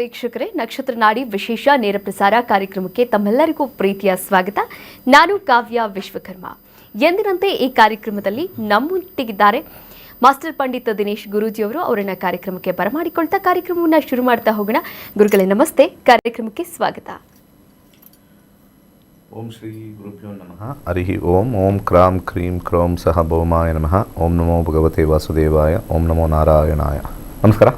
ವೀಕ್ಷಕರೇ, ನಕ್ಷತ್ರ ನಾಡಿ ವಿಶೇಷ ನೇರ ಪ್ರಸಾರ ಕಾರ್ಯಕ್ರಮಕ್ಕೆ ತಮ್ಮೆಲ್ಲರಿಗೂ ಪ್ರೀತಿಯ ಸ್ವಾಗತ. ನಾನು ಕಾವ್ಯ ವಿಶ್ವಕರ್ಮ. ಎಂದಿನಂತೆ ಈ ಕಾರ್ಯಕ್ರಮದಲ್ಲಿ ನಮ್ಮೊಟ್ಟಿಗಿದ್ದಾರೆ ಮಾಸ್ಟರ್ ಪಂಡಿತ್ ದಿನೇಶ್ ಗುರೂಜಿಯವರು. ಅವರನ್ನ ಕಾರ್ಯಕ್ರಮಕ್ಕೆ ಬರಮಾಡಿಕೊಳ್ತಾ ಕಾರ್ಯಕ್ರಮವನ್ನು ಶುರು ಮಾಡ್ತಾ ಹೋಗೋಣ. ಗುರುಗಳೇ ನಮಸ್ತೆ, ಕಾರ್ಯಕ್ರಮಕ್ಕೆ ಸ್ವಾಗತ. ಓಂ ಶ್ರೀ ಗುರುಭ್ಯೋ ನಮಃ. ಹರಿ ಓಂ. ಓಂ ಕ್ರಾಂ ಕ್ರೀಂ ಕ್ರೌಂ ಸಹ ಭೌಮಾಯ ನಮಃ. ಓಂ ನಮೋ ಭಗವತೆ ವಾಸುದೇವಾಯ. ಓಂ ನಮೋ ನಾರಾಯಣಾಯ. ನಮಸ್ಕಾರ.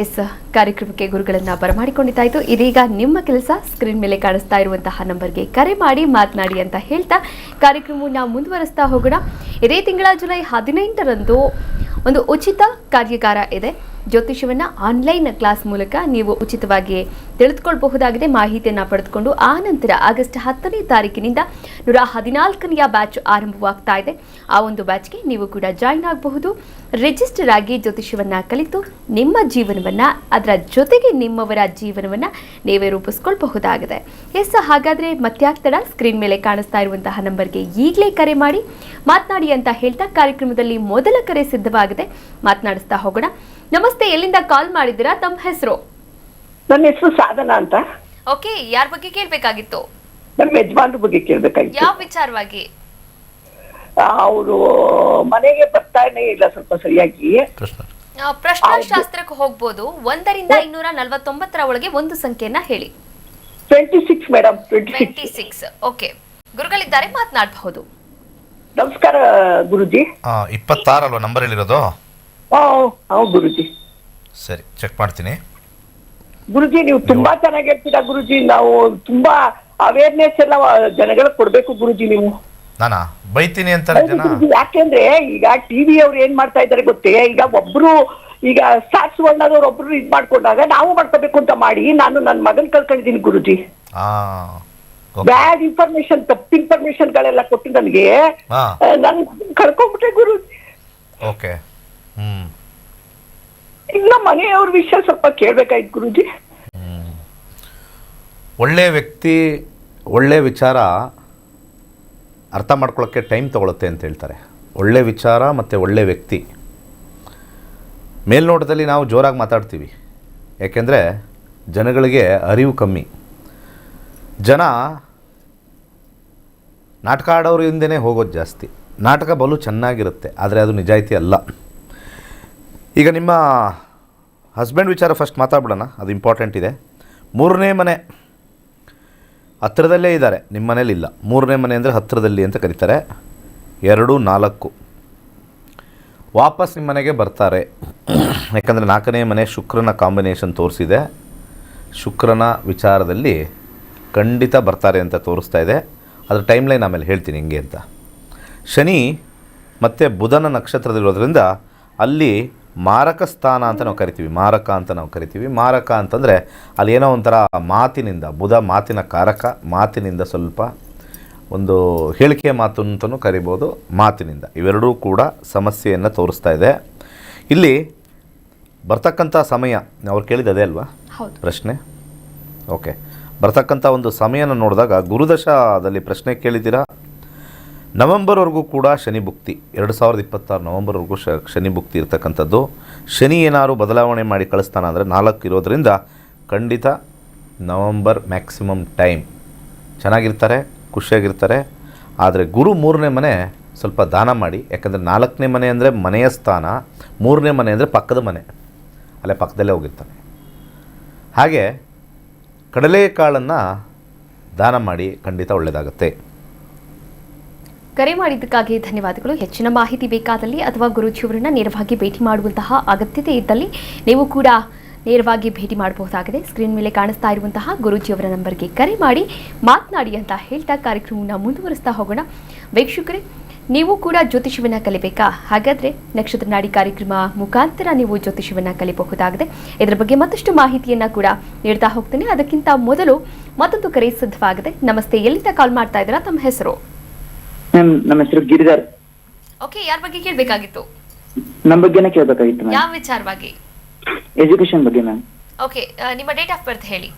ಎಸ್, ಕಾರ್ಯಕ್ರಮಕ್ಕೆ ಗುರುಗಳನ್ನ ಬರಮಾಡಿಕೊಂಡಿದ್ದಾಯಿತು. ಇದೀಗ ನಿಮ್ಮ ಕೆಲಸ ಸ್ಕ್ರೀನ್ ಮೇಲೆ ಕಾಣಿಸ್ತಾ ಇರುವಂತಹ ನಂಬರ್ಗೆ ಕರೆ ಮಾಡಿ ಮಾತನಾಡಿ ಅಂತ ಹೇಳ್ತಾ ಕಾರ್ಯಕ್ರಮವನ್ನು ಮುಂದುವರಿಸ್ತಾ ಹೋಗೋಣ. ಇದೇ ತಿಂಗಳ ಜುಲೈ 18ರಂದು ಒಂದು ಉಚಿತ ಕಾರ್ಯಾಗಾರ ಇದೆ. ಜ್ಯೋತಿಷ್ಯವನ್ನು ಆನ್ಲೈನ್ ಕ್ಲಾಸ್ ಮೂಲಕ ನೀವು ಉಚಿತವಾಗಿ ತಿಳಿದುಕೊಳ್ಳಬಹುದಾಗಿದೆ. ಮಾಹಿತಿಯನ್ನು ಪಡೆದುಕೊಂಡು ಆ ನಂತರ ಆಗಸ್ಟ್ 10ನೇ ತಾರೀಕಿನಿಂದ 114ನೆಯ ಬ್ಯಾಚ್ ಆರಂಭವಾಗ್ತಾ ಇದೆ. ಆ ಒಂದು ಬ್ಯಾಚ್ಗೆ ನೀವು ಕೂಡ ಜಾಯಿನ್ ಆಗಬಹುದು. ರಿಜಿಸ್ಟರ್ ಆಗಿ ಜ್ಯೋತಿಷ್ಯವನ್ನು ಕಲಿತು ನಿಮ್ಮ ಜೀವನವನ್ನು, ಅದರ ಜೊತೆಗೆ ನಿಮ್ಮವರ ಜೀವನವನ್ನು ನೀವೇ ರೂಪಿಸ್ಕೊಳ್ಬಹುದಾಗಿದೆ. ಎಸ್, ಹಾಗಾದರೆ ಮತ್ಯಾಗ್ತಡ, ಸ್ಕ್ರೀನ್ ಮೇಲೆ ಕಾಣಿಸ್ತಾ ಇರುವಂತಹ ನಂಬರ್ಗೆ ಈಗಲೇ ಕರೆ ಮಾಡಿ ಮಾತನಾಡಿ ಅಂತ ಹೇಳ್ತಾ ಕಾರ್ಯಕ್ರಮದಲ್ಲಿ ಮೊದಲ ಕರೆ ಸಿದ್ಧವಾಗಿದೆ. ಮಾತನಾಡಿಸ್ತಾ ಹೋಗೋಣ. ನಮಸ್ತೆ, ಎಲ್ಲಿಂದ ಕಾಲ್ ಮಾಡಿದ್ದೀರಾ? ತಮ್ಮ ಹೆಸರು? ನನ್ನ ಹೆಸರು ಸಾಧನಾ ಅಂತ. ಓಕೆ, ಯಾರ ಬಗ್ಗೆ ಕೇಳಬೇಕಾಗಿತ್ತು? ನಮ್ಮ ಯಜಮಾನ್ರ ಬಗ್ಗೆ ಕೇಳಬೇಕಾಗಿತ್ತು. ಯಾವ ವಿಚಾರವಾಗಿ? ಅವರು ಮನೆಗೆ ಬರ್ತಾನೆ ಇಲ್ಲ ಸ್ವಲ್ಪ ಸರಿಯಾಗಿ. ಪ್ರಶ್ನಾಶಾಸ್ತ್ರಕ್ಕೆ ಹೋಗ್ಬೋದು. 1ರಿಂದ 249 ಒಳಗೆ ಒಂದು ಸಂಖ್ಯೆಯನ್ನ ಹೇಳಿ. 26 ಮೇಡಮ್. 26. ಓಕೆ, ಗುರುಗಳಿದ್ದಾರೆ, ಮಾತನಾಡಬಹುದು. ನಮಸ್ಕಾರ ಗುರುಜಿ. 26 ಅಲ್ವಾ ನಂಬರ್ ಹೇಳಿರೋದು? ಹೌದು ಗುರುಜಿ. ಸರಿ, ಚೆಕ್ ಮಾಡ್ತೀನಿ. ಗುರುಜಿ ನೀವು ತುಂಬಾ ಚೆನ್ನಾಗಿ ಹೇಳ್ತೀರಾ ಗುರುಜಿ. ನಾವು ತುಂಬಾ ಅವೇರ್ನೆಸ್ ಎಲ್ಲ ಜನಗಳಿಗೆ ಕೊಡ್ಬೇಕು ಗುರುಜಿ. ನೀವು ನಾನಾ ಬೈತೀನಿ ಅಂತಾರೆ ಜನ. ಯಾಕೆಂದ್ರೆ ಈಗ ಟಿವಿ ಅವ್ರು ಏನ್ ಮಾಡ್ತಾ ಇದಾರೆ ಗೊತ್ತೇ, ಈಗ ಒಬ್ರು ಈಗ ಸ್ಟಾರ್ಸ್ ವರ್ಣದವ್ರು ಒಬ್ರು ಇದ್ ಮಾಡ್ಕೊಂಡಾಗ ನಾವು ಮಾಡ್ಕೋಬೇಕು ಅಂತ ಮಾಡಿ ನಾನು ನನ್ನ ಮಗನ್ ಕಳ್ಕೊಂಡಿದ್ದೀನಿ ಗುರುಜಿ. ಬ್ಯಾಡ್ ಇನ್ಫಾರ್ಮೇಶನ್, ತಪ್ಪು ಇನ್ಫಾರ್ಮೇಶನ್ ಗಳೆಲ್ಲ ಕೊಟ್ಟು ನನಗೆ ನನ್ ಕಳ್ಕೊಂಡ್ಬಿಟ್ಟೆ ಗುರುಜಿ. ಓಕೆ. ಇನ್ನ ಮನೆಯವ್ರ ವಿಷಯ ಸ್ವಲ್ಪ ಕೇಳ್ಬೇಕಾಯ್ತು ಗುರುಜಿ. ಒಳ್ಳೆ ವ್ಯಕ್ತಿ, ಒಳ್ಳೆ ವಿಚಾರ ಅರ್ಥ ಮಾಡ್ಕೊಳ್ಳೋಕ್ಕೆ ಟೈಮ್ ತಗೊಳುತ್ತೆ ಅಂತ ಹೇಳ್ತಾರೆ. ಒಳ್ಳೆ ವಿಚಾರ ಮತ್ತು ಒಳ್ಳೆ ವ್ಯಕ್ತಿ ಮೇಲ್ನೋಟದಲ್ಲಿ ನಾವು ಜೋರಾಗಿ ಮಾತಾಡ್ತೀವಿ. ಯಾಕೆಂದರೆ ಜನಗಳಿಗೆ ಅರಿವು ಕಮ್ಮಿ. ಜನ ನಾಟಕ ಆಡೋರು ಹಿಂದೆನೇ ಹೋಗೋದು ಜಾಸ್ತಿ. ನಾಟಕ ಬಲು ಚೆನ್ನಾಗಿರುತ್ತೆ, ಆದರೆ ಅದು ನಿಜಾಯಿತಿ ಅಲ್ಲ. ಈಗ ನಿಮ್ಮ ಹಸ್ಬೆಂಡ್ ವಿಚಾರ ಫಸ್ಟ್ ಮಾತಾಡ್ಬಿಡೋಣ, ಅದು ಇಂಪಾರ್ಟೆಂಟ್ ಇದೆ. 3ನೇ ಮನೆ ಹತ್ತಿರದಲ್ಲೇ ಇದ್ದಾರೆ, ನಿಮ್ಮ ಮನೇಲಿಲ್ಲ. 3ನೇ ಮನೆ ಅಂದರೆ ಹತ್ತಿರದಲ್ಲಿ ಅಂತ ಕರೀತಾರೆ. 2, 4 ವಾಪಸ್ ನಿಮ್ಮ ಮನೆಗೆ ಬರ್ತಾರೆ. ಯಾಕಂದರೆ 4ನೇ ಮನೆ ಶುಕ್ರನ ಕಾಂಬಿನೇಷನ್ ತೋರಿಸಿದೆ. ಶುಕ್ರನ ವಿಚಾರದಲ್ಲಿ ಖಂಡಿತ ಬರ್ತಾರೆ ಅಂತ ತೋರಿಸ್ತಾ ಇದೆ. ಅದರ ಟೈಮ್ ಲೈನ್ ಆಮೇಲೆ ಹೇಳ್ತೀನಿ ಹಿಂಗೆ ಅಂತ. ಶನಿ ಮತ್ತು ಬುಧನ ನಕ್ಷತ್ರದಲ್ಲಿರೋದ್ರಿಂದ ಅಲ್ಲಿ ಮಾರಕ ಸ್ಥಾನ ಅಂತ ನಾವು ಕರಿತೀವಿ. ಮಾರಕ ಅಂತ ನಾವು ಕರಿತೀವಿ. ಮಾರಕ ಅಂತಂದರೆ ಅಲ್ಲಿ ಏನೋ ಒಂಥರ ಮಾತಿನಿಂದ, ಬುಧ ಮಾತಿನ ಕಾರಕ, ಮಾತಿನಿಂದ ಸ್ವಲ್ಪ ಒಂದು ಹೇಳಿಕೆಯ ಮಾತು ಅಂತಲೂ ಕರಿಬೋದು. ಮಾತಿನಿಂದ ಇವೆರಡೂ ಕೂಡ ಸಮಸ್ಯೆಯನ್ನು ತೋರಿಸ್ತಾ ಇದೆ. ಇಲ್ಲಿ ಬರ್ತಕ್ಕಂಥ ಸಮಯ ಅವ್ರು ಕೇಳಿದ್ದು ಅಲ್ವಾ ಪ್ರಶ್ನೆ? ಓಕೆ, ಬರ್ತಕ್ಕಂಥ ಒಂದು ಸಮಯನ ನೋಡಿದಾಗ ಗುರುದಶಾದಲ್ಲಿ ಪ್ರಶ್ನೆ ಕೇಳಿದ್ದೀರಾ. ನವೆಂಬರ್ವರೆಗೂ ಕೂಡ ಶನಿ ಭುಕ್ತಿ, 2026 ನವೆಂಬರ್ವರೆಗೂ ಶನಿ ಭುಕ್ತಿ ಇರ್ತಕ್ಕಂಥದ್ದು. ಶನಿ ಏನಾದ್ರು ಬದಲಾವಣೆ ಮಾಡಿ ಕಳಿಸ್ತಾನ ಅಂದರೆ 4 ಇರೋದ್ರಿಂದ ಖಂಡಿತ ನವಂಬರ್ ಮ್ಯಾಕ್ಸಿಮಮ್ ಟೈಮ್ ಚೆನ್ನಾಗಿರ್ತಾರೆ, ಖುಷಿಯಾಗಿರ್ತಾರೆ. ಆದರೆ ಗುರು 3ನೇ ಮನೆ ಸ್ವಲ್ಪ ದಾನ ಮಾಡಿ. ಯಾಕಂದರೆ 4ನೇ ಮನೆ ಅಂದರೆ ಮನೆಯ ಸ್ಥಾನ, 3ನೇ ಮನೆ ಅಂದರೆ ಪಕ್ಕದ ಮನೆ, ಅಲ್ಲೇ ಪಕ್ಕದಲ್ಲೇ ಹೋಗಿರ್ತಾನೆ. ಹಾಗೆ ಕಡಲೆಕಾಳನ್ನು ದಾನ ಮಾಡಿ, ಖಂಡಿತ ಒಳ್ಳೆಯದಾಗುತ್ತೆ. ಕರೆ ಮಾಡಿದ್ದಕ್ಕಾಗಿ ಧನ್ಯವಾದಗಳು. ಹೆಚ್ಚಿನ ಮಾಹಿತಿ ಬೇಕಾದಲ್ಲಿ ಅಥವಾ ಗುರೂಜಿಯವರನ್ನ ನೇರವಾಗಿ ಭೇಟಿ ಮಾಡುವಂತಹ ಅಗತ್ಯತೆ ಇದ್ದಲ್ಲಿ ನೀವು ಕೂಡ ನೇರವಾಗಿ ಭೇಟಿ ಮಾಡಬಹುದಾಗಿದೆ. ಸ್ಕ್ರೀನ್ ಮೇಲೆ ಕಾಣಿಸ್ತಾ ಇರುವಂತಹ ಗುರೂಜಿಯವರ ನಂಬರ್ಗೆ ಕರೆ ಮಾಡಿ ಮಾತನಾಡಿ ಅಂತ ಹೇಳ್ತಾ ಕಾರ್ಯಕ್ರಮವನ್ನು ಮುಂದುವರಿಸ್ತಾ ಹೋಗೋಣ. ವೀಕ್ಷಕರೇ, ನೀವು ಕೂಡ ಜ್ಯೋತಿಷ್ಯವನ್ನು ಕಲಿಬೇಕಾ? ಹಾಗಾದರೆ ನಕ್ಷತ್ರ ನಾಡಿ ಕಾರ್ಯಕ್ರಮ ಮುಖಾಂತರ ನೀವು ಜ್ಯೋತಿಷ್ಯವನ್ನು ಕಲಿಯಬಹುದಾಗಿದೆ. ಇದರ ಬಗ್ಗೆ ಮತ್ತಷ್ಟು ಮಾಹಿತಿಯನ್ನು ಕೂಡ ನೀಡ್ತಾ ಹೋಗ್ತೇನೆ. ಅದಕ್ಕಿಂತ ಮೊದಲು ಮತ್ತೊಂದು ಕರೆ ಸಿದ್ಧವಾಗಿದೆ. ನಮಸ್ತೆ, ಎಲ್ಲಿಂದ ಕಾಲ್ ಮಾಡ್ತಾ ಇದ್ದೀರಾ? ತಮ್ಮ ಹೆಸರು? ನಮ್ಮ ಹೆಸರು ಗಿರಿಧರ್. ಓಕೆ, ಯಾರ ಬಗ್ಗೆ ಕೇಳಬೇಕಾಗಿತ್ತು? ನಮ್ಮ ಬಗ್ಗೆನೇ ಕೇಳಬೇಕಾಗಿತ್ತು ಮ್ಯಾಮ್. ಯಾವ ವಿಚಾರವಾಗಿ? ಎಜುಕೇಶನ್ ಬಗ್ಗೆ ಮ್ಯಾಮ್. ಓಕೆ, ನಿಮ್ಮ ಡೇಟ್ ಆಫ್ ಬರ್ತ್ ಹೇಳಿ.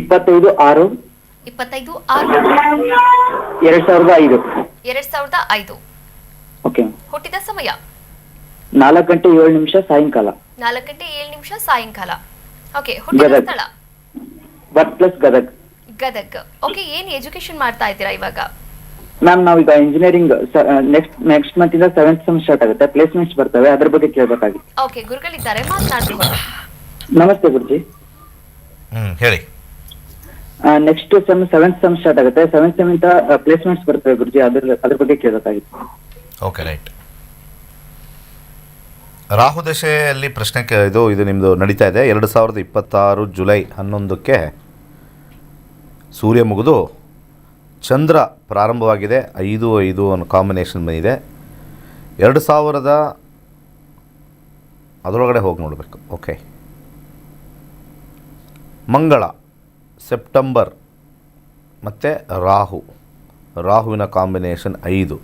25/6. 25/6/2005. 2005. ಓಕೆ. ಹುಟ್ಟಿದ ಸಮಯ? 4:07 ಸಾಯಂಕಾಲ. 4:07 ಸಾಯಂಕಾಲ. ಓಕೆ, ಹುಟ್ಟಿದ ಗದಗ್. ಸ್ಥಳ birth place Gadag. Gadag. Okay, ಏನ್ ಎಜುಕೇಶನ್ ಮಾಡ್ತಾ ಇದ್ದೀರಾ ಇವಾಗ? ಮ್ಯಾಮ್ ನಾವೀಗ ಇಂಜಿನಿಯರಿಂಗ್ ನೆಕ್ಸ್ಟ್ ಮಂತ್ ಇಂದ 7th ಸೆಮ್ ಸ್ಟಾರ್ಟ್ ಆಗುತ್ತೆ, ಪ್ಲೇಸ್ಮೆಂಟ್ಸ್ ಬರ್ತವೆ, ಅದ್ರ ಬಗ್ಗೆ ಕೇಳಬೇಕಾಗಿತ್ತು. ಓಕೆ, ಗುರುಗಳಿದ್ದಾರೆ, ಮಾತನಾಡಬಹುದು. ನಮಸ್ತೆ ಗುರುಜಿ. ಹೇಳಿ. Next sem 7th sem start ಆಗುತ್ತೆ, 7th ಸೆಮ್ ಇಂದ ಪ್ಲೇಸ್ಮೆಂಟ್ಸ್ ಬರ್ತವೆ ಗುರುಜಿ, ಅದ್ರ ಬಗ್ಗೆ ಕೇಳಬೇಕಾಗಿತ್ತು. Okay, right. ರಾಹು ದಶೆಯಲ್ಲಿ ಪ್ರಶ್ನೆ ಇದು ನಿಮ್ಮದು ನಡೀತಾ ಇದೆ. 2026 ಜುಲೈ 11ಕ್ಕೆ ಸೂರ್ಯ ಮುಗಿದು ಚಂದ್ರ ಪ್ರಾರಂಭವಾಗಿದೆ. 5-5 ಅನ್ನೋ ಕಾಂಬಿನೇಷನ್ ಬಂದಿದೆ. 2000 ಅದರೊಳಗಡೆ ಹೋಗಿ ನೋಡಬೇಕು. ಓಕೆ, ಮಂಗಳ ಸೆಪ್ಟೆಂಬರ್ ಮತ್ತು ರಾಹುವಿನ ಕಾಂಬಿನೇಷನ್ 5.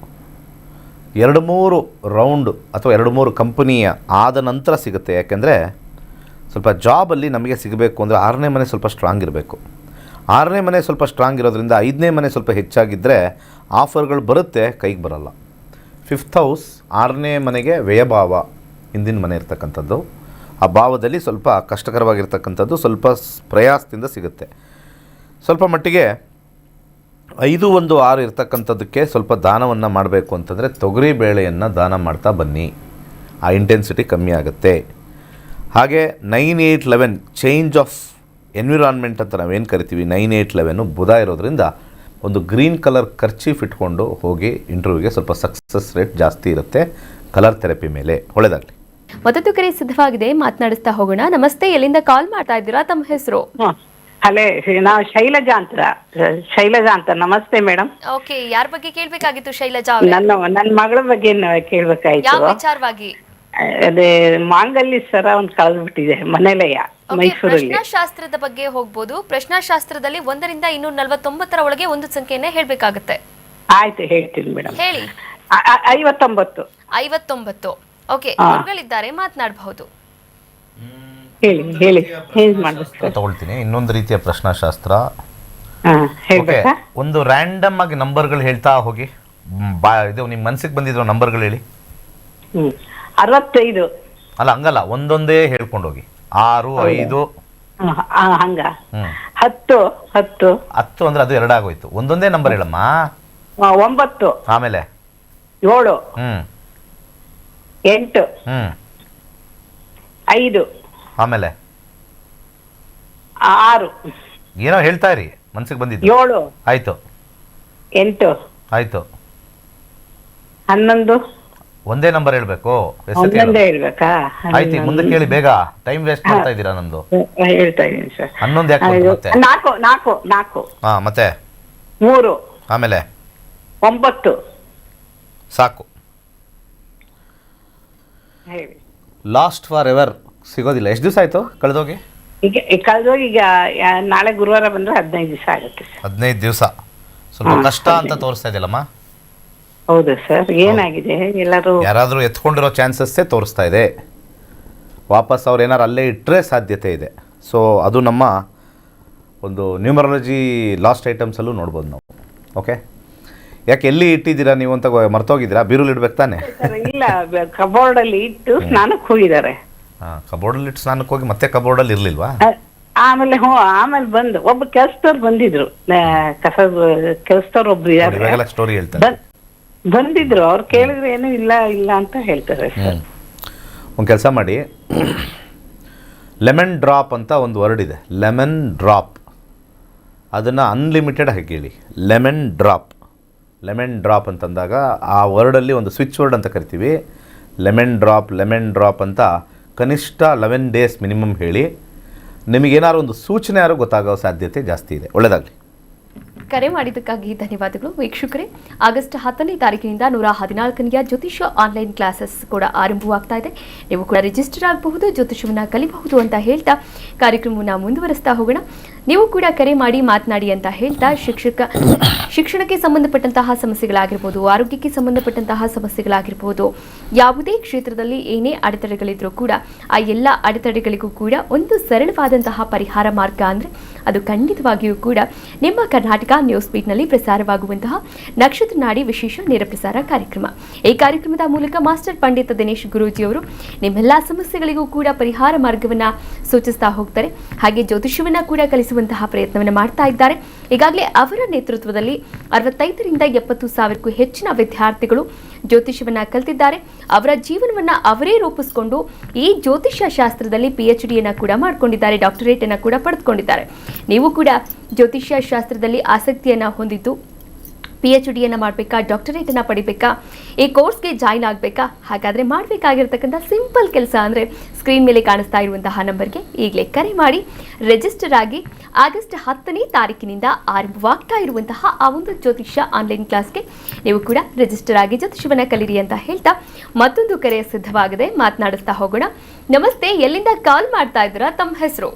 2-3 ರೌಂಡು ಅಥವಾ 2-3 ಕಂಪನಿಯ ಆದ ನಂತರ ಸಿಗುತ್ತೆ. ಯಾಕೆಂದರೆ ಸ್ವಲ್ಪ ಜಾಬಲ್ಲಿ ನಮಗೆ ಸಿಗಬೇಕು ಅಂದರೆ 6ನೇ ಮನೆ ಸ್ವಲ್ಪ ಸ್ಟ್ರಾಂಗ್ ಇರಬೇಕು. 6ನೇ ಮನೆ ಸ್ವಲ್ಪ ಸ್ಟ್ರಾಂಗ್ ಇರೋದ್ರಿಂದ 5ನೇ ಮನೆ ಸ್ವಲ್ಪ ಹೆಚ್ಚಾಗಿದ್ದರೆ ಆಫರ್ಗಳು ಬರುತ್ತೆ, ಕೈಗೆ ಬರಲ್ಲ. 5th ಹೌಸ್ 6ನೇ ಮನೆಗೆ ವ್ಯಯಭಾವ, ಹಿಂದಿನ ಮನೆ ಇರ್ತಕ್ಕಂಥದ್ದು. ಆ ಭಾವದಲ್ಲಿ ಸ್ವಲ್ಪ ಕಷ್ಟಕರವಾಗಿರ್ತಕ್ಕಂಥದ್ದು, ಸ್ವಲ್ಪ ಪ್ರಯಾಸದಿಂದ ಸಿಗುತ್ತೆ. ಸ್ವಲ್ಪ ಮಟ್ಟಿಗೆ 5-1-6 ಇರ್ತಕ್ಕಂಥದ್ದಕ್ಕೆ ಸ್ವಲ್ಪ ದಾನವನ್ನು ಮಾಡಬೇಕು ಅಂತಂದರೆ ತೊಗರಿ ಬೇಳೆಯನ್ನು ದಾನ ಮಾಡ್ತಾ ಬನ್ನಿ, ಆ ಇಂಟೆನ್ಸಿಟಿ ಕಮ್ಮಿ ಆಗುತ್ತೆ. ಹಾಗೆ 9-8-11 ಚೇಂಜ್ ಆಫ್ ಎನ್ವಿರಾನ್ಮೆಂಟ್ ಅಂತ ನಾವೇನು ಕರಿತೀವಿ, 9-8-11 ಬುಧ ಇರೋದ್ರಿಂದ ಒಂದು ಗ್ರೀನ್ ಕಲರ್ ಕರ್ಚೀಫ್ ಇಟ್ಕೊಂಡು ಹೋಗಿ ಇಂಟರ್ವ್ಯೂಗೆ, ಸ್ವಲ್ಪ ಸಕ್ಸಸ್ ರೇಟ್ ಜಾಸ್ತಿ ಇರುತ್ತೆ ಕಲರ್ ಥೆರಪಿ ಮೇಲೆ. ಒಳ್ಳೆಯದಾಗಲಿ. ಮತ್ತೊಂದು ಕರೆ ಸಿದ್ಧವಾಗಿದೆ, ಮಾತನಾಡಿಸ್ತಾ ಹೋಗೋಣ. ನಮಸ್ತೆ, ಎಲ್ಲಿಂದ ಕಾಲ್ ಮಾಡ್ತಾ ಇದ್ದೀರಾ? ತಮ್ಮ ಹೆಸರು? ಅಲ್ಲೇ ನಾವು ಶೈಲಜಾ ಅಂತ. ನಮಸ್ತೆ ಮೇಡಮ್. ಓಕೆ, ಯಾರ ಬಗ್ಗೆ ಕೇಳ್ಬೇಕಾಗಿತ್ತು ಶೈಲಜಾ ಅವರೇ? ನನ್ನ ಮಗಳ ಬಗ್ಗೆ ಕೇಳ್ಬೇಕಾಯ್ತು. ಯಾವ ವಿಚಾರವಾಗಿ? ಅದೇ ಮಾಂಗಲ್ಯ ಸರ ಒಂದ್ ಕಳೆದ್ಬಿಟ್ಟಿದೆ ಮನೇಲೆಯ ಮೈಸೂರಲ್ಲಿ. ಪ್ರಶ್ನಾಶಾಸ್ತ್ರದ ಬಗ್ಗೆ ಹೋಗ್ಬೋದು. ಪ್ರಶ್ನಾಶಾಸ್ತ್ರದಲ್ಲಿ 1ರಿಂದ 249 ಒಳಗೆ ಒಂದು ಸಂಖ್ಯೆಯನ್ನ ಹೇಳ್ಬೇಕಾಗುತ್ತೆ. ಆಯ್ತು, ಹೇಳ್ತೀನಿ ಮೇಡಮ್. ಹೇಳಿ. 59. 59. ಓಕೆ, ಗುರುಗಳಿದ್ದಾರೆ, ಮಾತನಾಡಬಹುದು. ಹೇಳಿ ಚೇಂಜ್ ಮಾಡ್ಬೇಕು. ತಗೊಳ್ತೀನಿ. ಇನ್ನೊಂದು ರೀತಿಯ ಪ್ರಶ್ನಾಶಾಸ್ತ್ರ. ಓಕೆ, ಹೇಳ್ಬೇಕಾ? ಒಂದು ರ್ಯಾಂಡಮ್ ಆಗಿ ನಂಬರ್ಗಳು ಹೇಳ್ತಾ ಹೋಗಿ. ಇದು ನಿಮ್ಮ ಮನಸ್ಸಿಗೆ ಬಂದಿರೋ ನಂಬರ್ಗಳು ಹೇಳಿ. 65. ಅಲ್ಲ, ಹಂಗಲ್ಲ, ಒಂದೊಂದೇ ಹೇಳ್ಕೊಂಡು ಹೋಗಿ. 6, 5. ಹಂಗ 10. 10 ಅಂದ್ರೆ ಅದು 2 ಆಗೋಯ್ತು. ಒಂದೊಂದೇ ನಂಬರ್ ಹೇಳಮ್ಮ. 9. ಆಮೇಲೆ 7. 8. 5. ಆಮೇಲೆ 6. ಏನೋ ಹೇಳ್ತಾ ಇರಿ, ಮನ್ಸಿಗೆ ಬಂದಿದ್ದು. 7. ಆಯ್ತು. 8. ಆಯ್ತು. 11. ಒಂದೇ ನಂಬರ್ ಹೇಳ್ಬೇಕು. ಒಂದೊಂದೇ ಹೇಳ್ಬೇಕಾ? ಆಯ್ತು, ಮುಂದೆ ಕೇಳಿ ಬೇಗ. ಟೈಮ್ ವೇಸ್ಟ್ ಮಾಡ್ತಾ ಇದ್ದೀರಾ ನಂದು. ಹೇಳ್ತಾ ಇದೀನಿ ಸರ್. 11 ಯಾಕೆ ಬಂತು ಮತ್ತೆ? 4. ಹಾ, ಮತ್ತೆ 3. ಆಮೇಲೆ 9. ಸಾಕು. ಹೇಳಿ. ಲಾಸ್ಟ್ ಫಾರ್ ಎವರ್ ಸಿಗೋದಿಲ್ಲ. ಎಷ್ಟು ದಿವಸ ಆಯ್ತು ಕಳೆದೋಗಿ? ಈಗ ಕಳೆದೋಗಿ, ಈಗ ನಾಳೆ ಗುರುವಾರ ಬಂದ್ರೆ 15 ದಿವಸ ಆಗುತ್ತೆ ಸರ್. 15 ದಿವಸ. ಸ್ವಲ್ಪ ಕಷ್ಟ ಅಂತ ತೋರಿಸ್ತಾ ಇದೆಯಲ್ಲಮ್ಮ. ಹೌದು ಸರ್. ಏನಾಗಿದೆ, ಎಲ್ಲರೂ ಯಾರಾದರೂ ಎತ್ಕೊಂಡಿರೋ ಚಾನ್ಸಸ್ಸೇ ತೋರಿಸ್ತಾ ಇದೆ. ವಾಪಸ್ ಅವ್ರು ಏನಾರು ಅಲ್ಲೇ ಇಟ್ಟರೆ ಸಾಧ್ಯತೆ ಇದೆ. ಸೊ ಅದು ನಮ್ಮ ಒಂದು ನ್ಯೂಮರಾಲಜಿ ಲಾಸ್ಟ್ ಐಟಮ್ಸಲ್ಲೂ ನೋಡ್ಬೋದು ನಾವು. ಓಕೆ, ಯಾಕೆ ಎಲ್ಲಿ ಇಟ್ಟಿದ್ದೀರಾ ನೀವು ಅಂತ ಮರ್ತೋಗಿದ್ದೀರಾ? ಬೀರುಲ್ ಇಡ್ಬೇಕು ತಾನೆ? ಇಲ್ಲ, ಕಬೋರ್ಡ್ ಅಲ್ಲಿ ಇಟ್ಟು ಸ್ನಾನಕ್ಕೆ ಹೋಗಿದ್ದಾರೆ. ಹಾಂ, ಕಬೋರ್ಡಲ್ಲಿ ಇಟ್ಟು ಸ್ನಾನಕ್ಕೆ ಹೋಗಿ ಮತ್ತೆ ಕಬೋರ್ಡಲ್ಲಿ ಇರಲಿಲ್ವಾ? ಆಮೇಲೆ ಬಂದು ಒಬ್ಬ ಕೆಲಸದವ್ರು ಬಂದಿದ್ರು, ಕೆಲಸದವ್ರು ಒಬ್ರು ಇದ್ದಾರೆ, ಸ್ಟೋರಿ ಹೇಳ್ತಾರೆ. ಬಂದಿದ್ರು. ಅವ್ರು ಕೇಳಿದ್ರೆ ಏನು ಇಲ್ಲ ಅಂತ ಹೇಳ್ತಾರೆ ಸರ್. ಒಂದು ಕೆಲಸ ಮಾಡಿ, ಲೆಮನ್ ಡ್ರಾಪ್ ಅಂತ ಒಂದು ವರ್ಡ್ ಇದೆ. ಲೆಮನ್ ಡ್ರಾಪ್, ಅದನ್ನು ಅನ್ಲಿಮಿಟೆಡ್ ಆಗಿ ಹೇಳಿ. ಲೆಮನ್ ಡ್ರಾಪ್ ಅಂತಂದಾಗ ಆ ವರ್ಡಲ್ಲಿ ಒಂದು ಸ್ವಿಚ್ ವರ್ಡ್ ಅಂತ ಕರಿತೀವಿ. ಲೆಮನ್ ಡ್ರಾಪ್ ಅಂತ ಕನಿಷ್ಠ 11 ಡೇಸ್ ಮಿನಿಮಮ್ ಹೇಳಿ. ನಿಮಗೇನಾದ್ರು ಒಂದು ಸೂಚನೆ ಯಾರು ಗೊತ್ತಾಗೋ ಸಾಧ್ಯತೆ ಜಾಸ್ತಿ ಇದೆ. ಒಳ್ಳೆಯದಾಗಲಿ. ಕರೆ ಮಾಡಿದ್ದಕ್ಕಾಗಿ ಧನ್ಯವಾದಗಳು ವೀಕ್ಷಕರೇ. ಆಗಸ್ಟ್ 10ನೇ ತಾರೀಕಿನಿಂದ 114ನೇ ಜ್ಯೋತಿಷ್ಯ ಆನ್ಲೈನ್ ಕ್ಲಾಸಸ್ ಕೂಡ ಆರಂಭವಾಗ್ತಾ ಇದೆ. ನೀವು ಕೂಡ ರಿಜಿಸ್ಟರ್ ಆಗಬಹುದು, ಜ್ಯೋತಿಷ್ಯವನ್ನು ಕಲಿಬಹುದು ಅಂತ ಹೇಳ್ತಾ ಕಾರ್ಯಕ್ರಮವನ್ನು ಮುಂದುವರಿಸ್ತಾ ಹೋಗೋಣ. ನೀವು ಕೂಡ ಕರೆ ಮಾಡಿ ಮಾತನಾಡಿ ಅಂತ ಹೇಳ್ತಾ ಶಿಕ್ಷಣಕ್ಕೆ ಸಂಬಂಧಪಟ್ಟಂತಹ ಸಮಸ್ಯೆಗಳಾಗಿರ್ಬೋದು, ಆರೋಗ್ಯಕ್ಕೆ ಸಂಬಂಧಪಟ್ಟಂತಹ ಸಮಸ್ಯೆಗಳಾಗಿರ್ಬೋದು, ಯಾವುದೇ ಕ್ಷೇತ್ರದಲ್ಲಿ ಏನೇ ಅಡೆತಡೆಗಳಿದ್ರೂ ಕೂಡ ಆ ಎಲ್ಲ ಅಡೆತಡೆಗಳಿಗೂ ಕೂಡ ಒಂದು ಸರಳವಾದಂತಹ ಪರಿಹಾರ ಮಾರ್ಗ ಅಂದರೆ ಅದು ಖಂಡಿತವಾಗಿಯೂ ಕೂಡ ನಿಮ್ಮ ಕರ್ನಾಟಕ ನ್ಯೂಸ್ ಬೀಟ್ನಲ್ಲಿ ಪ್ರಸಾರವಾಗುವಂತಹ ನಕ್ಷತ್ರ ನಾಡಿ ವಿಶೇಷ ನೇರ ಪ್ರಸಾರ ಕಾರ್ಯಕ್ರಮ. ಈ ಕಾರ್ಯಕ್ರಮದ ಮೂಲಕ ಮಾಸ್ಟರ್ ಪಂಡಿತ ದಿನೇಶ್ ಗುರೂಜಿಯವರು ನಿಮ್ಮೆಲ್ಲ ಸಮಸ್ಯೆಗಳಿಗೂ ಕೂಡ ಪರಿಹಾರ ಮಾರ್ಗವನ್ನು ಸೂಚಿಸ್ತಾ ಹೋಗ್ತಾರೆ. ಹಾಗೆ ಜ್ಯೋತಿಷ್ಯವನ್ನ ಕೂಡ ಕಲಿಸುವಂತಹ ಪ್ರಯತ್ನವನ್ನು ಮಾಡ್ತಾ ಇದ್ದಾರೆ. ಈಗಾಗಲೇ ಅವರ ನೇತೃತ್ವದಲ್ಲಿ 65ರಿಂದ 70 ಸಾವಿರಕ್ಕೂ ಹೆಚ್ಚಿನ ವಿದ್ಯಾರ್ಥಿಗಳು ಜ್ಯೋತಿಷ್ಯವನ್ನ ಕಲಿತಿದ್ದಾರೆ. ಅವರ ಜೀವನವನ್ನ ಅವರೇ ರೂಪಿಸಿಕೊಂಡು ಈ ಜ್ಯೋತಿಷ್ಯ ಶಾಸ್ತ್ರದಲ್ಲಿ PhDಯನ್ನು ಕೂಡ ಮಾಡಿಕೊಂಡಿದ್ದಾರೆ, ಡಾಕ್ಟರೇಟ್ ಅನ್ನು ಕೂಡ ಪಡೆದುಕೊಂಡಿದ್ದಾರೆ. ನೀವು ಕೂಡ ಜ್ಯೋತಿಷ್ಯ ಶಾಸ್ತ್ರದಲ್ಲಿ ಆಸಕ್ತಿಯನ್ನ ಹೊಂದಿದ್ದು PhDಯನ್ನು ಮಾಡಬೇಕಾ, ಡಾಕ್ಟರೇಟನ್ನು ಪಡಿಬೇಕಾ, ಈ ಕೋರ್ಸ್ಗೆ ಜಾಯ್ನ್ ಆಗಬೇಕಾ? ಹಾಗಾದರೆ ಮಾಡಬೇಕಾಗಿರ್ತಕ್ಕಂಥ ಸಿಂಪಲ್ ಕೆಲಸ ಅಂದರೆ ಸ್ಕ್ರೀನ್ ಮೇಲೆ ಕಾಣಿಸ್ತಾ ಇರುವಂತಹ ನಂಬರ್ಗೆ ಈಗಲೇ ಕರೆ ಮಾಡಿ ರಿಜಿಸ್ಟರ್ ಆಗಿ ಆಗಸ್ಟ್ 10ನೇ ತಾರೀಕಿನಿಂದ ಆರಂಭವಾಗ್ತಾ ಇರುವಂತಹ ಆ ಒಂದು ಜ್ಯೋತಿಷ್ಯ ಆನ್ಲೈನ್ ಕ್ಲಾಸ್ಗೆ ನೀವು ಕೂಡ ರಿಜಿಸ್ಟರ್ ಆಗಿ ಜ್ಯೋತಿಷ್ಯವನ್ನು ಕಲೀರಿ ಅಂತ ಹೇಳ್ತಾ ಮತ್ತೊಂದು ಕರೆ ಸಿದ್ಧವಾಗಿದೆ, ಮಾತನಾಡಿಸ್ತಾ ಹೋಗೋಣ. ನಮಸ್ತೆ, ಎಲ್ಲಿಂದ ಕಾಲ್ ಮಾಡ್ತಾ ಇದ್ದೀರಾ? ತಮ್ಮ ಹೆಸರು?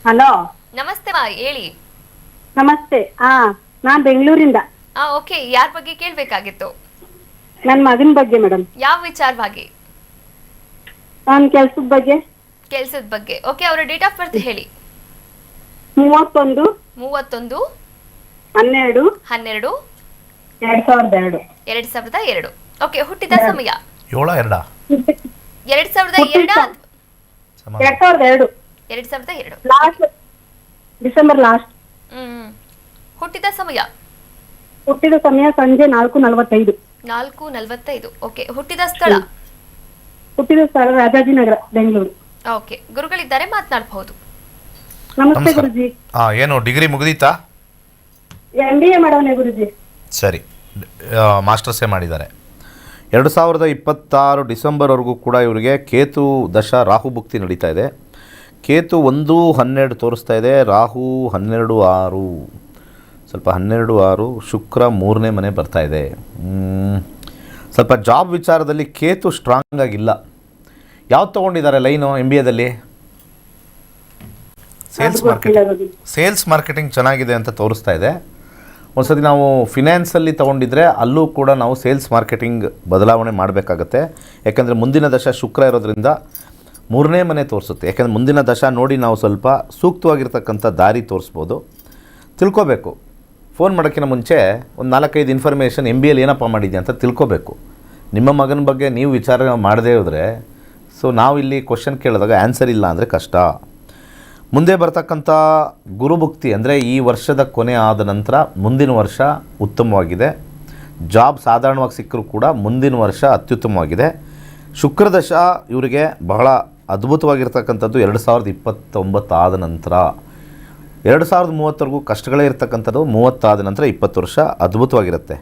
ಹಲೋ, ನಮಸ್ತೆ ಮಾ, ಹೇಳಿ. ನಮಸ್ತೆ. ನಾನ್ ಬೆಂಗಳೂರಿಂದ. ಓಕೆ, ಯಾರ ಬಗ್ಗೆ ಕೇಳಬೇಕಾಗಿತ್ತು? ನನ್ನ ಮಗನ ಬಗ್ಗೆ ಮೇಡಮ್. ಯಾವ ವಿಚಾರವಾಗಿ? ನನ್ನ ಕೆಲ್ಸದ ಬಗ್ಗೆ. ಕೆಲಸದ ಬಗ್ಗೆ. ಓಕೆ, ಅವರ ಡೇಟ್ ಆಫ್ ಬರ್ತ್ ಹೇಳಿ. 31 12 12 12 2002. 2002. ಓಕೆ, ಹುಟ್ಟಿದ ಸಮಯ 7-2 2002. 2002 2002. Last December last. ಹುಟ್ಟಿದ ಸಮಯ? ಹುಟ್ಟಿದ ಸಮಯ ಸಂಜೆ 4:45. 4:45. ಓಕೆ, ಹುಟ್ಟಿದ ಸ್ಥಳ? ಹುಟ್ಟಿದ ಸ್ಥಳ ರಾಜಾಜಿನಗರ, ಬೆಂಗಳೂರು. ಓಕೆ, ಗುರುಗಳಿದ್ದಾರೆ, ಮಾತನಾಡಬಹುದು. ನಮಸ್ತೆ ಗುರುಜಿ. ಏನು ಡಿಗ್ರಿ ಮುಗಿದೀತಾ? MBA ಮಾಡವನೆ ಗುರುಜಿ. ಸರಿ, ಮಾಸ್ಟರ್ಸೇ ಮಾಡಿದ್ದಾರೆ. 2026 ಡಿಸೆಂಬರ್ವರೆಗೂ ಕೂಡ ಇವರಿಗೆ ಕೇತು ದಶ ರಾಹು ಭುಕ್ತಿ ನಡೀತಾ ಇದೆ. ಕೇತು 1-12 ತೋರಿಸ್ತಾ ಇದೆ, ರಾಹು 12-6, ಸ್ವಲ್ಪ 12-6, ಶುಕ್ರ 3ನೇ ಮನೆ ಬರ್ತಾ ಇದೆ. ಸ್ವಲ್ಪ ಜಾಬ್ ವಿಚಾರದಲ್ಲಿ ಕೇತು ಸ್ಟ್ರಾಂಗ್ ಆಗಿಲ್ಲ. ಯಾವ್ದು ತೊಗೊಂಡಿದ್ದಾರೆ ಲೈನು MBAದಲ್ಲಿ? ಸೇಲ್ಸ್ ಮಾರ್ಕೆಟಿಂಗ್ ಚೆನ್ನಾಗಿದೆ ಅಂತ ತೋರಿಸ್ತಾ ಇದೆ. ಒಂದ್ಸತಿ ನಾವು ಫಿನಾನ್ಸಲ್ಲಿ ತೊಗೊಂಡಿದ್ರೆ ಅಲ್ಲೂ ಕೂಡ ನಾವು ಸೇಲ್ಸ್ ಮಾರ್ಕೆಟಿಂಗ್ ಬದಲಾವಣೆ ಮಾಡಬೇಕಾಗತ್ತೆ. ಯಾಕೆಂದರೆ ಮುಂದಿನ ದಶ ಶುಕ್ರ ಇರೋದ್ರಿಂದ 3ನೇ ಮನೆ ತೋರಿಸುತ್ತೆ. ಯಾಕೆಂದರೆ ಮುಂದಿನ ದಶ ನೋಡಿ ನಾವು ಸ್ವಲ್ಪ ಸೂಕ್ತವಾಗಿರ್ತಕ್ಕಂಥ ದಾರಿ ತೋರಿಸ್ಬೋದು. ತಿಳ್ಕೊಬೇಕು. ಫೋನ್ ಮಾಡೋಕ್ಕಿಂತ ಮುಂಚೆ ಒಂದು 4-5 ಇನ್ಫಾರ್ಮೇಷನ್ MBAಲ್ಲಿ ಏನಪ್ಪ ಮಾಡಿದ್ಯಾ ಅಂತ ತಿಳ್ಕೊಬೇಕು. ನಿಮ್ಮ ಮಗನ ಬಗ್ಗೆ ನೀವು ವಿಚಾರ ಮಾಡದೇ ಹೋದರೆ ನಾವು ಇಲ್ಲಿ ಕ್ವಶನ್ ಕೇಳಿದಾಗ ಆನ್ಸರ್ ಇಲ್ಲ ಅಂದರೆ ಕಷ್ಟ. ಮುಂದೆ ಬರ್ತಕ್ಕಂಥ ಗುರುಭುಕ್ತಿ ಅಂದರೆ ಈ ವರ್ಷದ ಕೊನೆ ಆದ ನಂತರ ಮುಂದಿನ ವರ್ಷ ಉತ್ತಮವಾಗಿದೆ. ಜಾಬ್ ಸಾಧಾರಣವಾಗಿ ಸಿಕ್ಕರೂ ಕೂಡ ಮುಂದಿನ ವರ್ಷ ಅತ್ಯುತ್ತಮವಾಗಿದೆ. ಶುಕ್ರದಶ ಇವರಿಗೆ ಬಹಳ ಅದ್ಭುತವಾಗಿರ್ತಕ್ಕಂಥದ್ದು 2029 ಆದ ನಂತರ. 2030ವರೆಗೂ ಕಷ್ಟಗಳೇ ಇರ್ತಕ್ಕಂಥದ್ದು, 30 ಆದ ನಂತರ 20 ವರ್ಷ ಅದ್ಭುತವಾಗಿರುತ್ತೆ.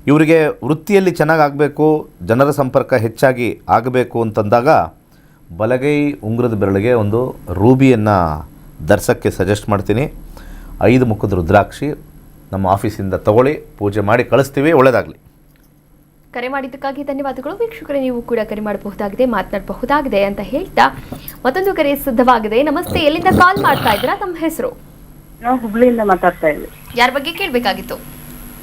ಇವರಿಗೆ ವೃತ್ತಿಯಲ್ಲಿ ಚೆನ್ನಾಗಿ ಆಗಬೇಕು, ಜನರ ಸಂಪರ್ಕ ಹೆಚ್ಚಾಗಿ ಆಗಬೇಕು ಅಂತಂದಾಗ ಬಲಗೈ ಉಂಗುರದ ಬೆರಳಿಗೆ ಒಂದು ರೂಬಿಯನ್ನು ಧರಿಸೋಕ್ಕೆ ಸಜೆಸ್ಟ್ ಮಾಡ್ತೀನಿ. 5 ಮುಖದ ರುದ್ರಾಕ್ಷಿ ನಮ್ಮ ಆಫೀಸಿಂದ ತಗೊಳ್ಳಿ, ಪೂಜೆ ಮಾಡಿ ಕಳಿಸ್ತೀವಿ. ಒಳ್ಳೆಯದಾಗಲಿ. ಕರೆ ಮಾಡಿದ್ದಕ್ಕಾಗಿ ಧನ್ಯವಾದಗಳು. ವೀಕ್ಷಕರೇ, ನೀವು ಕೂಡ ಕರೆ ಮಾಡಬಹುದಾಗಿದೆ, ಮಾತನಾಡಬಹುದಾಗಿದೆ ಅಂತ ಹೇಳ್ತಾ ಮತ್ತೊಂದು ಕರೆ ಸಿದ್ಧವಾಗಿದೆ. ನಮಸ್ತೆ, ಎಲ್ಲಿಂದ ಕಾಲ್ ಮಾಡ್ತಾ ಇದ್ದೀರಾ? ತಮ್ಮ ಹೆಸರು? ನಾವು ಹುಬ್ಳಿಯಿಂದ ಮಾತಾಡ್ತಾ ಇದ್ವಿ. ಯಾರ ಬಗ್ಗೆ ಕೇಳಬೇಕಾಗಿತ್ತು?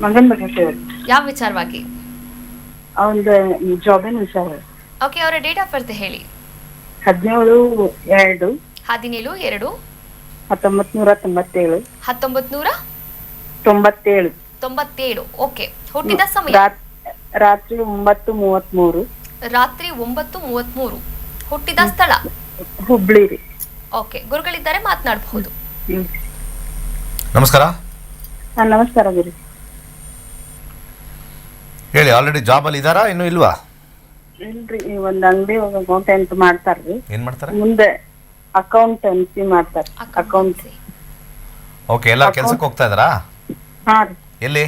ಮಗನ ಬಗ್ಗೆ ಕೇಳಿ. ಯಾವ ವಿಚಾರವಾಗಿ? ಅವನ ಜಾಬಿನ ವಿಚಾರ. ಓಕೆ, ಅವರ ಡೇಟ್ ಆಫ್ ಬರ್ತ್ ಹೇಳಿ. 17/2/1997. 1997. ಓಕೆ, ಹುಟ್ಟಿದ ಸಮಯ? ರಾತ್ರಿ 9:33. ರಾತ್ರಿ 9:33. ಹುಟ್ಟಿದ ಸ್ಥಳ? ಹುಬ್ಳಿ ರೀ. ಓಕೆ, ಗುರುಗಳಿದ್ದಾರೆ, ಮಾತನಾಡಬಹುದು. ನಮಸ್ಕಾರ. ನಮಸ್ಕಾರ ಗುರು. ಹೇಳಿ, ಆಲ್ರೆಡಿ ಜಾಬಲ್ಲಿ ಇದ್ದಾರಾ ಇನ್ನೂ ಇಲ್ವಾ? ಇಲ್ರಿ, ಒಂದ್ ಅಂಗಡಿ ಅಕೌಂಟೆಂಟ್ ಮಾಡ್ತಾರ್ರಿ. ಏನು ಮಾಡ್ತಾರೆ? ಮುಂದೆ ಅಕೌಂಟೆನ್ಸಿ ಮಾಡ್ತಾರೆ. ಅಕೌಂಟ್. ಓಕೆ, ಎಲ್ಲ ಕೆಲಸಕ್ಕೆ ಹೋಗ್ತಾ ಇದ್ದಾರಾ? ಹಾ ರೀ. ಎಲ್ಲಿ?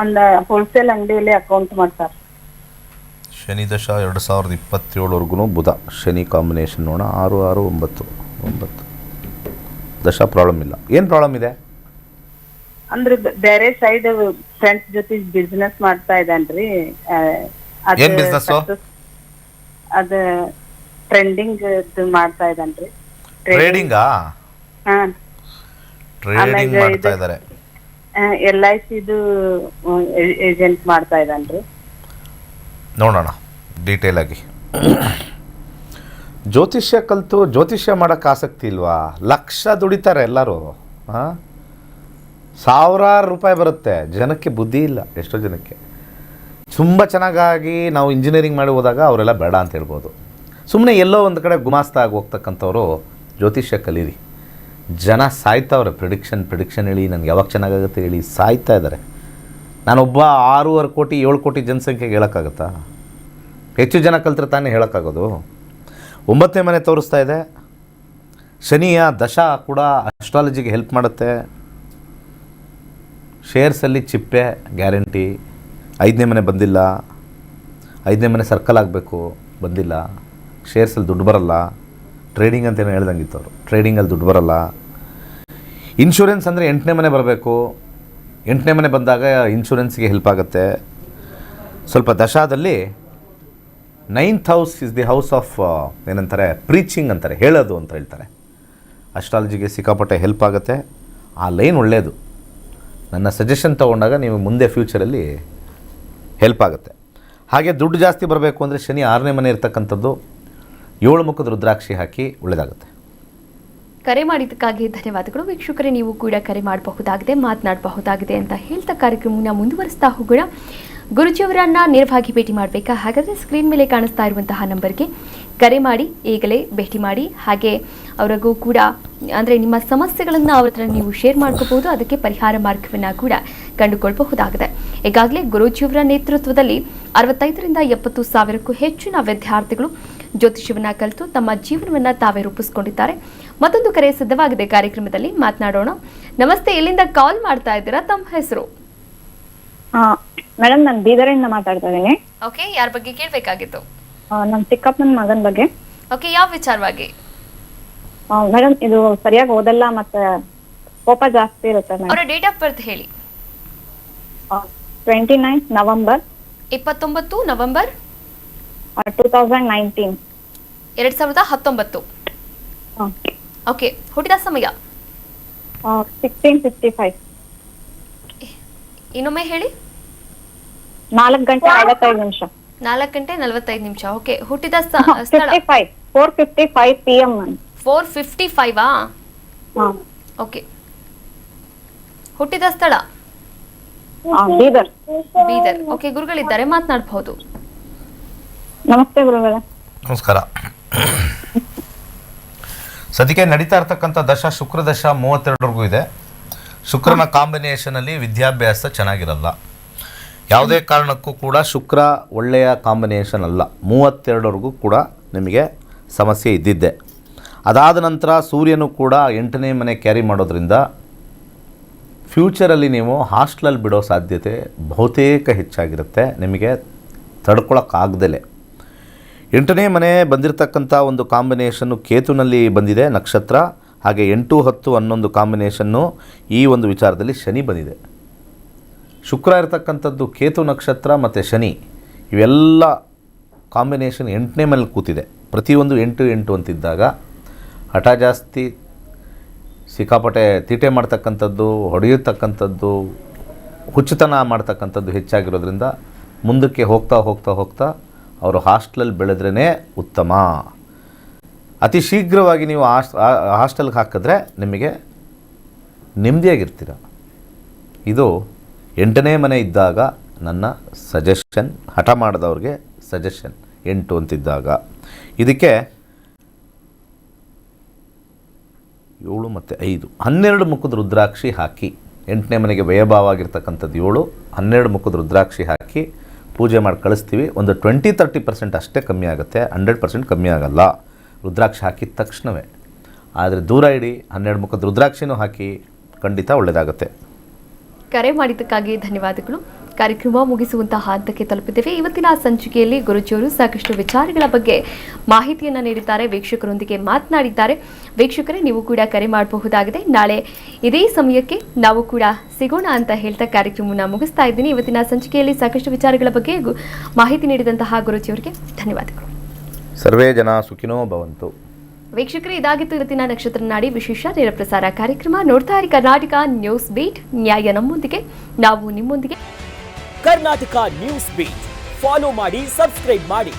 ಒಂದ್ ಹೋಲ್ಸೇಲ್ ಅಂಗಡಿಯಲ್ಲಿ ಅಕೌಂಟ್ ಮಾಡ್ತಾರೆ. ಶನಿ ದಶ 2027ವರೆಗೂ ಬುಧ ಶನಿ ಕಾಂಬಿನೇಷನ್ ನೋಡೋಣ. 6-6-9 ದಶ ಪ್ರಾಬ್ಲಮ್ ಇಲ್ಲ. ಏನು ಪ್ರಾಬ್ಲಮ್ ಇದೆ? ಅಂದ್ರೆ ಬೇರೆ ಸೈಡ್ ಫ್ರೆಂಡ್ಸ್ ಜೊತೆ ಬಿಸ್ನೆಸ್ ಮಾಡ್ತಾ ಇದ್ದಾನ್ರಿ. ಏನ್ ಬಿಸ್ನೆಸ್? ಅದ ಟ್ರೆಂಡಿಂಗ್ ಮಾಡ್ತಾ ಇದ್ದಾನ್ರಿ. ಟ್ರೇಡಿಂಗಾ? ಹಾ ಟ್ರೇಡಿಂಗ್ ಮಾಡ್ತಾ ಇದ್ದಾರೆ. LICದು ಏಜೆಂಟ್ ಮಾಡ್ತಾ ಇದ್ದಾನ್ರಿ. ನೋಡೋಣ ಡೀಟೇಲ್ ಆಗಿ. ಜ್ಯೋತಿಷ್ಯ ಕಲಿತು ಜ್ಯೋತಿಷ್ಯ ಮಾಡೋಕ್ಕೆ ಆಸಕ್ತಿ ಇಲ್ವಾ? ಲಕ್ಷ ದುಡಿತಾರೆ ಎಲ್ಲರೂ, ಹಾಂ, ಸಾವಿರಾರು ರೂಪಾಯಿ ಬರುತ್ತೆ. ಜನಕ್ಕೆ ಬುದ್ಧಿ ಇಲ್ಲ, ಎಷ್ಟೋ ಜನಕ್ಕೆ. ತುಂಬ ಚೆನ್ನಾಗಿ ನಾವು ಇಂಜಿನಿಯರಿಂಗ್ ಮಾಡಿ ಹೋದಾಗ ಅವರೆಲ್ಲ ಬೇಡ ಅಂತ ಹೇಳ್ಬೋದು. ಸುಮ್ಮನೆ ಎಲ್ಲೋ ಒಂದು ಕಡೆ ಗುಮಾಸ್ತ ಆಗಿ ಹೋಗ್ತಕ್ಕಂಥವ್ರು ಜ್ಯೋತಿಷ್ಯ ಕಲೀರಿ. ಜನ ಸಾಯ್ತವ್ರೆ. ಪ್ರಿಡಿಕ್ಷನ್ ಹೇಳಿ ನನಗೆ ಯಾವಾಗ ಚೆನ್ನಾಗಾಗುತ್ತೆ ಹೇಳಿ ಸಾಯ್ತಾ ಇದ್ದಾರೆ. ನಾನೊಬ್ಬ 6.5 ಕೋಟಿ 7 ಕೋಟಿ ಜನಸಂಖ್ಯೆಗೆ ಹೇಳೋಕ್ಕಾಗತ್ತಾ? ಹೆಚ್ಚು ಜನ ಕಲ್ತ್ರೆ ತಾನೇ ಹೇಳೋಕ್ಕಾಗೋದು. 9ನೇ ಮನೆ ತೋರಿಸ್ತಾ ಇದೆ. ಶನಿಯ ದಶ ಕೂಡ ಅಸ್ಟ್ರಾಲಜಿಗೆ ಹೆಲ್ಪ್ ಮಾಡುತ್ತೆ. ಶೇರ್ಸಲ್ಲಿ ಚಿಪ್ಪೆ ಗ್ಯಾರಂಟಿ. 5ನೇ ಮನೆ ಬಂದಿಲ್ಲ, 5ನೇ ಮನೆ ಸರ್ಕಲ್ ಆಗಬೇಕು, ಬಂದಿಲ್ಲ. ಶೇರ್ಸಲ್ಲಿ ದುಡ್ಡು ಬರಲ್ಲ. ಟ್ರೇಡಿಂಗ್ ಅಂತೇನೋ ಹೇಳ್ದಂಗಿತ್ತು ಅವರು, ಟ್ರೇಡಿಂಗಲ್ಲಿ ದುಡ್ಡು ಬರಲ್ಲ. ಇನ್ಶೂರೆನ್ಸ್ ಅಂದರೆ 8ನೇ ಮನೆ ಬರಬೇಕು. 8ನೇ ಮನೆ ಬಂದಾಗ ಇನ್ಶೂರೆನ್ಸ್ಗೆ ಹೆಲ್ಪ್ ಆಗುತ್ತೆ. ಸ್ವಲ್ಪ ದಶಾದಲ್ಲಿ 9th house is the house of ಏನಂತಾರೆ, ಪ್ರೀಚಿಂಗ್ ಅಂತಾರೆ, ಹೇಳೋದು ಅಂತ ಹೇಳ್ತಾರೆ. ಅಸ್ಟ್ರಾಲಜಿಗೆ ಸಿಕ್ಕಾಪಟ್ಟೆ ಹೆಲ್ಪ್ ಆಗುತ್ತೆ. ಆ ಲೈನ್ ಒಳ್ಳೆಯದು. ನನ್ನ ಸಜೆಷನ್ ತೊಗೊಂಡಾಗ ನೀವು ಮುಂದೆ ಫ್ಯೂಚರಲ್ಲಿ ಹೆಲ್ಪ್ ಆಗುತ್ತೆ. ಹಾಗೆ ದುಡ್ಡು ಜಾಸ್ತಿ ಬರಬೇಕು ಅಂದರೆ ಶನಿ 6ನೇ ಮನೆ ಇರ್ತಕ್ಕಂಥದ್ದು 7 ಮುಖದ ರುದ್ರಾಕ್ಷಿ ಹಾಕಿ ಒಳ್ಳೆಯದಾಗುತ್ತೆ. ಕರೆ ಮಾಡಿದ್ದಕ್ಕಾಗಿ ಧನ್ಯವಾದಗಳು. ವೀಕ್ಷಕರೇ, ನೀವು ಕೂಡ ಕರೆ ಮಾಡಬಹುದಾಗಿದೆ, ಮಾತನಾಡಬಹುದಾಗಿದೆ ಅಂತ ಹೇಳ್ತಾ ಕಾರ್ಯಕ್ರಮವನ್ನು ಮುಂದುವರಿಸ್ತಾ ಹೋಗೋಣ. ಗುರುಜಿಯವರನ್ನ ನೇರವಾಗಿ ಭೇಟಿ ಮಾಡಬೇಕಾ? ಹಾಗಾದರೆ ಸ್ಕ್ರೀನ್ ಮೇಲೆ ಕಾಣಿಸ್ತಾ ಇರುವಂತಹ ನಂಬರ್ಗೆ ಕರೆ ಮಾಡಿ, ಈಗಲೇ ಭೇಟಿ ಮಾಡಿ. ಹಾಗೆ ಅವರಿಗೂ ಕೂಡ ಅಂದರೆ ನಿಮ್ಮ ಸಮಸ್ಯೆಗಳನ್ನು ಅವ್ರ ಹತ್ರ ನೀವು ಶೇರ್ ಮಾಡ್ಕೋಬಹುದು. ಅದಕ್ಕೆ ಪರಿಹಾರ ಮಾರ್ಗವನ್ನು ಕೂಡ ಕಂಡುಕೊಳ್ಬಹುದಾಗಿದೆ. ಈಗಾಗಲೇ ಗುರೂಜಿಯವರ ನೇತೃತ್ವದಲ್ಲಿ 65ರಿಂದ 70 ಸಾವಿರಕ್ಕೂ ಹೆಚ್ಚಿನ ವಿದ್ಯಾರ್ಥಿಗಳು ಜ್ಯೋತಿಷ್ಯವನ್ನು ಕಲಿತು ತಮ್ಮ ಜೀವನವನ್ನು ತಾವೇ ರೂಪಿಸಿಕೊಂಡಿದ್ದಾರೆ. ಮತ್ತೊಂದು ಕರೆ ಸಿದ್ಧವಾಗಿದೆ, ಕಾರ್ಯಕ್ರಮದಲ್ಲಿ ಮಾತನಾಡೋಣ. ನಮಸ್ತೆ, ಎಲ್ಲಿಂದ ಕಾಲ್ ಮಾಡ್ತಾ ಇದ್ದೀರಾ? ತಮ್ಮ ಹೆಸರು? ಮೇಡಮ್, ನಾನು ಬೀದರಿಂದ ಮಾತಾಡ್ತಾ ಇದ್ದೀನಿ. ಓಕೆ, ಯಾರ ಬಗ್ಗೆ ಕೇಳಬೇಕಾಗಿತ್ತು? ನಮ್ಮ ಚಿಕ್ಕಪ್ಪನ ಮಗನ ಬಗ್ಗೆ. ಓಕೆ, ಯಾವ ವಿಚಾರವಾಗಿ? ಮೇಡಮ್, ಇದು ಸರಿಯಾಗಿ ಓದಲ್ಲ, ಮತ್ತೆ ಕೋಪ ಜಾಸ್ತಿ ಇರುತ್ತೆ ಅವರ ಮೇಡಮ್. ಡೇಟ್ ಆಫ್ ಬರ್ತ್ ಹೇಳಿ. 29 ನವೆಂಬರ್ 29 ನವೆಂಬರ್ 2019. 2019. ಓಕೆ, ಹುಟ್ಟಿದ ಸಮಯ? 16:55. ಇನ್ನೊಮ್ಮೆ ಹೇಳಿ. 4:45. 4:45. ಓಕೆ, ಹುಟ್ಟಿದ ಸ್ಥಳ? 4:55 PM. 4:55. ಓಕೆ, ಹುಟ್ಟಿದ ಸ್ಥಳ? ಬೀದರ್. ಬೀದರ್. ಓಕೆ, ಗುರುಗಳಿದ್ದಾರೆ, ಮಾತನಾಡಬಹುದು. ನಮಸ್ತೆ ಗುರುಗಳೇ. ನಮಸ್ಕಾರ. ಸದ್ಯಕ್ಕೆ ನಡೀತಾ ಇರ್ತಕ್ಕಂಥ ದಶ ಶುಕ್ರ ದಶ 32ವರೆಗೂ ಇದೆ. ಶುಕ್ರನ ಕಾಂಬಿನೇಷನಲ್ಲಿ ವಿದ್ಯಾಭ್ಯಾಸ ಚೆನ್ನಾಗಿರಲ್ಲ. ಯಾವುದೇ ಕಾರಣಕ್ಕೂ ಕೂಡ ಶುಕ್ರ ಒಳ್ಳೆಯ ಕಾಂಬಿನೇಷನ್ ಅಲ್ಲ. 32ವರೆಗೂ ಕೂಡ ನಿಮಗೆ ಸಮಸ್ಯೆ ಇದ್ದಿದ್ದೆ. ಅದಾದ ನಂತರ ಸೂರ್ಯನು ಕೂಡ 8ನೇ ಮನೆ ಕ್ಯಾರಿ ಮಾಡೋದ್ರಿಂದ ಫ್ಯೂಚರಲ್ಲಿ ನೀವು ಹಾಸ್ಟೆಲಲ್ಲಿ ಬಿಡೋ ಸಾಧ್ಯತೆ ಬಹುತೇಕ ಹೆಚ್ಚಾಗಿರುತ್ತೆ. ನಿಮಗೆ ತಡ್ಕೊಳಕ್ಕಾಗ್ದಲೇ 8ನೇ ಮನೆ ಬಂದಿರತಕ್ಕಂಥ ಒಂದು ಕಾಂಬಿನೇಷನ್ನು ಕೇತುನಲ್ಲಿ ಬಂದಿದೆ ನಕ್ಷತ್ರ. ಹಾಗೆ 8, 10 ಅನ್ನೊಂದು ಕಾಂಬಿನೇಷನ್ನು ಈ ಒಂದು ವಿಚಾರದಲ್ಲಿ ಶನಿ ಬಂದಿದೆ. ಶುಕ್ರ ಇರತಕ್ಕಂಥದ್ದು ಕೇತು ನಕ್ಷತ್ರ ಮತ್ತು ಶನಿ ಇವೆಲ್ಲ ಕಾಂಬಿನೇಷನ್ 8ನೇ ಮನೇಲಿ ಕೂತಿದೆ. ಪ್ರತಿಯೊಂದು 8, 8 ಅಂತಿದ್ದಾಗ ಹಠ ಜಾಸ್ತಿ, ಸಿಕ್ಕಾಪಟ್ಟೆ ತೀಟೆ ಮಾಡ್ತಕ್ಕಂಥದ್ದು, ಹೊಡೆಯತಕ್ಕಂಥದ್ದು, ಹುಚ್ಚುತನ ಮಾಡ್ತಕ್ಕಂಥದ್ದು ಹೆಚ್ಚಾಗಿರೋದ್ರಿಂದ ಮುಂದಕ್ಕೆ ಹೋಗ್ತಾ ಹೋಗ್ತಾ ಹೋಗ್ತಾ ಅವರು ಹಾಸ್ಟೆಲಲ್ಲಿ ಬೆಳೆದ್ರೇ ಉತ್ತಮ. ಅತಿ ಶೀಘ್ರವಾಗಿ ನೀವು ಹಾಸ್ಟೆಲ್ಗೆ ಹಾಕಿದ್ರೆ ನಿಮಗೆ ನೆಮ್ಮದಿಯಾಗಿರ್ತೀರ. ಇದು 8ನೇ ಮನೆ ಇದ್ದಾಗ ನನ್ನ ಸಜೆಷನ್. ಹಠ ಮಾಡಿದವ್ರಿಗೆ ಸಜೆಷನ್ 8 ಅಂತಿದ್ದಾಗ. ಇದಕ್ಕೆ 7 ಮತ್ತು 5 12 ಮುಖದ ರುದ್ರಾಕ್ಷಿ ಹಾಕಿ, 8ನೇ ಮನೆಗೆ ವ್ಯಯಭಾವ ಆಗಿರ್ತಕ್ಕಂಥದ್ದು 7, 12 ಮುಖದ ರುದ್ರಾಕ್ಷಿ ಹಾಕಿ ಪೂಜೆ ಮಾಡಿ ಕಳಿಸ್ತೀವಿ. ಒಂದು 20-30% ಅಷ್ಟೇ ಕಮ್ಮಿ ಆಗುತ್ತೆ, 100% ಕಮ್ಮಿ ಆಗಲ್ಲ ರುದ್ರಾಕ್ಷಿ ಹಾಕಿದ ತಕ್ಷಣವೇ. ಆದರೆ ದೂರ ಇಡಿ, 12 ಮುಖದ ರುದ್ರಾಕ್ಷಿನೂ ಹಾಕಿ, ಖಂಡಿತ ಒಳ್ಳೆಯದಾಗುತ್ತೆ. ಕರೆ ಮಾಡಿದ್ದಕ್ಕಾಗಿ ಧನ್ಯವಾದಗಳು. ಕಾರ್ಯಕ್ರಮ ಮುಗಿಸುವಂತಹ ಹಂತಕ್ಕೆ ತಲುಪಿದ್ದೇವೆ. ಇವತ್ತಿನ ಸಂಚಿಕೆಯಲ್ಲಿ ಗುರುಜಿಯವರು ಸಾಕಷ್ಟು ವಿಚಾರಗಳ ಬಗ್ಗೆ ಮಾಹಿತಿಯನ್ನು ನೀಡಿದ್ದಾರೆ, ವೀಕ್ಷಕರೊಂದಿಗೆ ಮಾತನಾಡಿದ್ದಾರೆ. ವೀಕ್ಷಕರೇ, ನೀವು ಕೂಡ ಕರೆ ಮಾಡಬಹುದಾಗಿದೆ. ನಾಳೆ ಇದೇ ಸಮಯಕ್ಕೆ ನಾವು ಕೂಡ ಸಿಗೋಣ ಅಂತ ಹೇಳ್ತಾ ಕಾರ್ಯಕ್ರಮವನ್ನು ಮುಗಿಸ್ತಾ ಇದ್ದೀನಿ. ಇವತ್ತಿನ ಸಂಚಿಕೆಯಲ್ಲಿ ಸಾಕಷ್ಟು ವಿಚಾರಗಳ ಬಗ್ಗೆ ಮಾಹಿತಿ ನೀಡಿದಂತಹ ಗುರುಜಿಯವರಿಗೆ ಧನ್ಯವಾದಗಳು. ಸರ್ವೇ ಜನ ಸುಖಿನೋ ಭವಂತು. ವೀಕ್ಷಕರೇ, ಇದಾಗಿತ್ತು ಇವತ್ತಿನ ನಕ್ಷತ್ರ ನಾಡಿ ವಿಶೇಷ ನೇರ ಪ್ರಸಾರ ಕಾರ್ಯಕ್ರಮ. ನೋಡ್ತಾ ಇರಿ ಕರ್ನಾಟಕ ನ್ಯೂಸ್ ಬೀಟ್, ನ್ಯಾಯ ನಮ್ಮೊಂದಿಗೆ, ನಾವು ನಿಮ್ಮೊಂದಿಗೆ. ಕರ್ನಾಟಕ ನ್ಯೂಸ್ ಬೀಟ್ ಫಾಲೋ ಮಾಡಿ, ಸಬ್ಸ್ಕ್ರೈಬ್ ಮಾಡಿ.